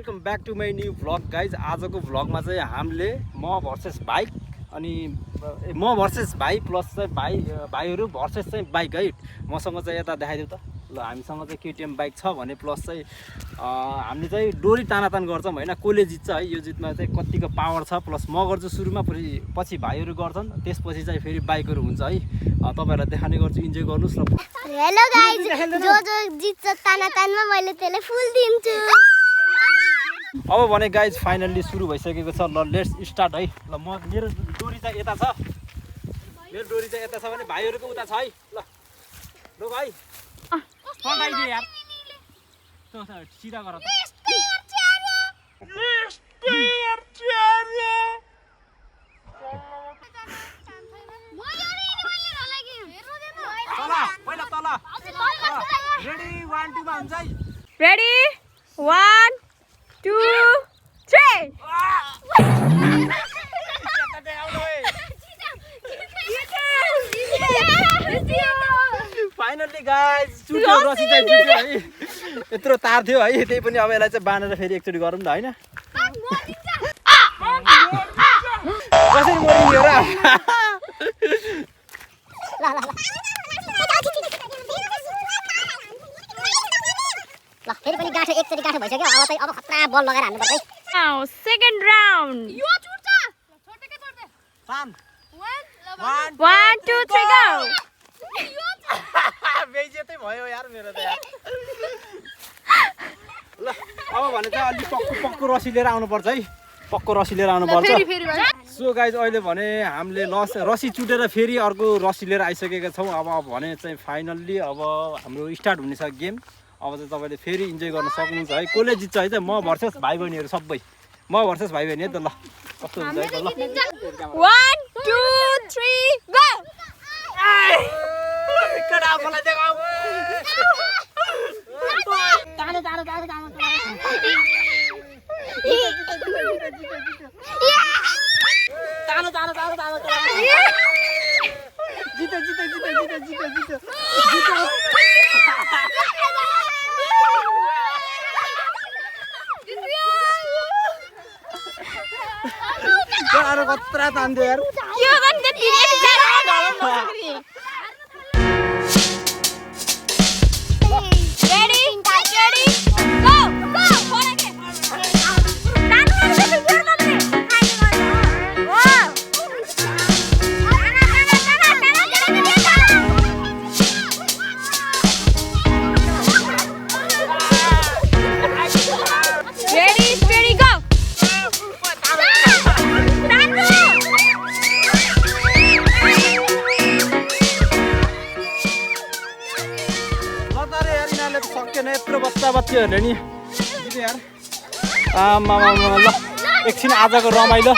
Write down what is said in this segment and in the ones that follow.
Welcome back to my new vlog guys. आजको भ्लगमा चाहिँ हामीले म भर्सेस बाइक अनि म भर्सेस भाइ प्लस चाहिँ भाइहरू भर्सेस चाहिँ बाइक है। मसँग चाहिँ यता देखाइदिउँ त ल। हामीसँग चाहिँ केटिएम बाइक छ भने प्लस चाहिँ हामीले चाहिँ डोरी तानातान गर्छौँ होइन। कसले जित्छ है यो जितमा चाहिँ कतिको पावर छ। प्लस म गर्छु सुरुमा, पछि भाइहरू गर्छन्, त्यसपछि चाहिँ फेरि बाइकहरू हुन्छ है। तपाईँहरूलाई देखाउने गर्छु, इन्जोय गर्नुहोस् न। हेलो गाइज, जो जित्छ तानातानमा मैले त्यसलाई फुल दिन्छु। अब भने गाइज फाइनल्ली सुरु भइसकेको छ। ल लेट्स स्टार्ट है। ल मेरो डोरी चाहिँ यता छ, मेरो डोरी चाहिँ यता छ भने भाइहरूको उता छ है। ल ल भाइ पठाइदिए यार, सिधा गर त। पहिला तल रेडी 1 2 मा हुन्छ है। रेडी 1 2 3 फाइनल्ली गाइज चुट्यो, रसी चाहिँ चुट्यो है। यत्रो तार थियो है, त्यही पनि अब यसलाई चाहिँ बाँधेर फेरि एकचोटि गरौँ न होइन। कसरी मरियो र? ल फेरि पनि गाँठो एकचोटि गाँठो भइसक्यो। अब चाहिँ अब खतरा बल लगाएर हान्नु पर्छ है। नाउ सेकेन्ड राउन्ड यो छुट्छ छोटेकै छोड्दे। 1 1 2 3 गो। बेइज्जतै भयो यार मेरो त यार। ल अब भने चाहिँ अलि पक्को रसी लिएर आउनुपर्छ है। पक्को रसी लिएर आउनुपर्छ। सो गाइज अहिले भने हामीले रसी चुटेर फेरि अर्को रसी लिएर आइसकेका छौँ। अब भने चाहिँ फाइनल्ली अब हाम्रो स्टार्ट हुनेछ गेम। अब चाहिँ तपाईँले फेरि इन्जोय गर्न सक्नुहुन्छ है। कसले जित्छ है चाहिँ म भर्सेस भाइ बहिनीहरू सबै, म भर्सेस भाइ बहिनी है त। ल कस्तो हुन्छ है त। ल 1 2 3 गो। अरे कत्रा तान्दियो यार। यो गन त दिने जान रेडी रेडी गो गो फोरके तानु मार्नु फेरि नगरे रेडी रेडी गो। सकेन यत्रो बच्चाहरूले नि यार। आमा ल एकछिन आजको रमाइलो।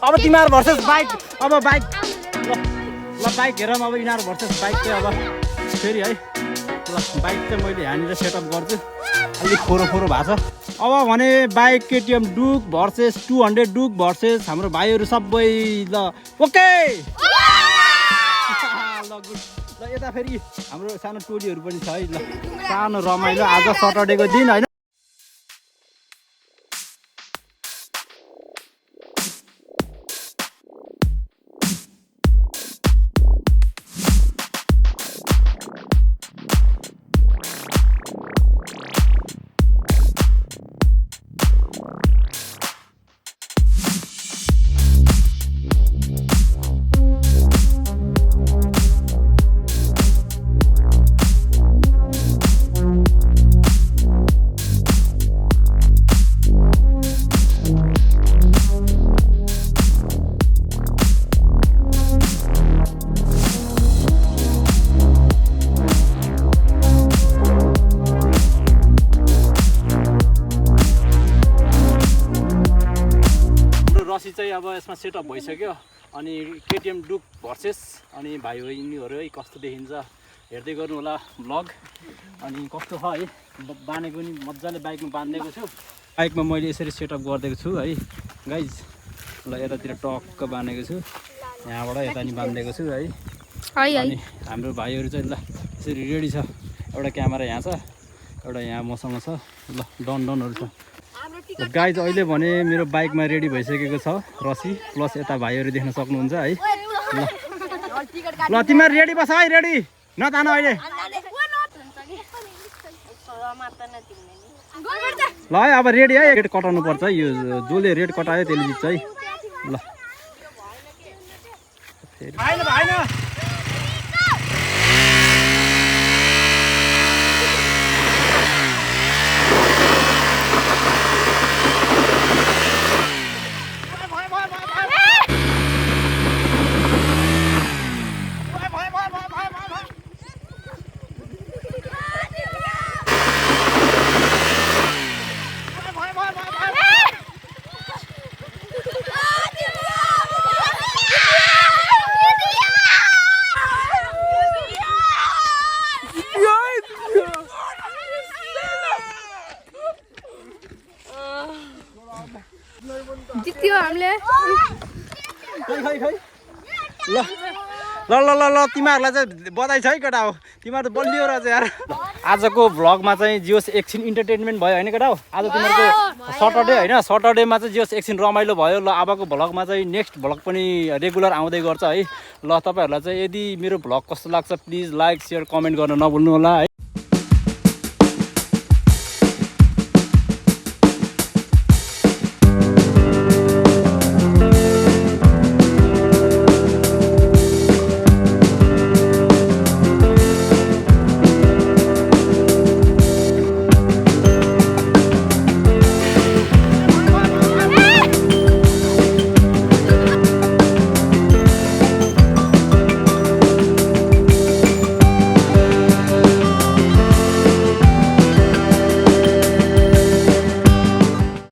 अब तिमीहरू भर्सेस बाइक। अब बाइक ल बाइक हेरौँ। अब यिनीहरू भर्सेस बाइक चाहिँ अब फेरि है। ल बाइक चाहिँ मैले यहाँनिर सेटअप गर्छु। अलिक फोरो भएको छ। अब भने बाइक केटिएम डुक भर्सेस 200 डुक भर्सेस हाम्रो भाइहरू सबै। ल ओके ल गुड। ल यता फेरि हाम्रो सानो टोलीहरू पनि छ है। ल सानो रमाइलो आज सटर्डेको दिन होइन। रसी चाहिँ अब यसमा सेटअप भइसक्यो। अनि केटिएम डुक भर्सेस अनि भाइ बहिनीहरू है कस्तो देखिन्छ हेर्दै गर्नु होला भ्लग। अनि कस्तो छ है बाँधेको नि मजाले बाइकमा बाँधिदिएको छु। बाइकमा मैले यसरी सेटअप गरिदिएको छु है गाइज। ल यतातिर टक्क बाँधेको छु, यहाँबाट यता नि बाँधिदिएको छु है। अनि हाम्रो भाइहरू चाहिँ ल यसरी रेडी छ। एउटा क्यामेरा यहाँ छ, एउटा यहाँ मसँग छ ल डनहरू छ गाइज अहिले भने मेरो बाइकमा रेडी भइसकेको छ रसी प्लस यता भाइहरू देख्न सक्नुहुन्छ है ल तिमीहरू रेडी बस है रेडी नतान अहिले ल है अब रेडी है रेड कटाउनु पर्छ है यो जसले रेड कटायो त्यसले जित्छ है ल जित्यो हामीले ल ल ल ल ल तिमीहरूलाई चाहिँ बधाई छ है केटा हो तिमीहरू त बलियो रहेछ यार आजको भ्लगमा चाहिँ जियोस् एकछिन इन्टरटेनमेन्ट भयो होइन केटा हो आज तिमीहरूको सटरडे होइन सटरडेमा चाहिँ जियोस् एकछिन रमाइलो भयो ल अबको भ्लगमा चाहिँ नेक्स्ट भ्लग पनि रेगुलर आउँदै गर्छ है ल तपाईँहरूलाई चाहिँ यदि मेरो भ्लग कस्तो लाग्छ प्लिज लाइक सेयर कमेन्ट गर्न नभुल्नु होला है।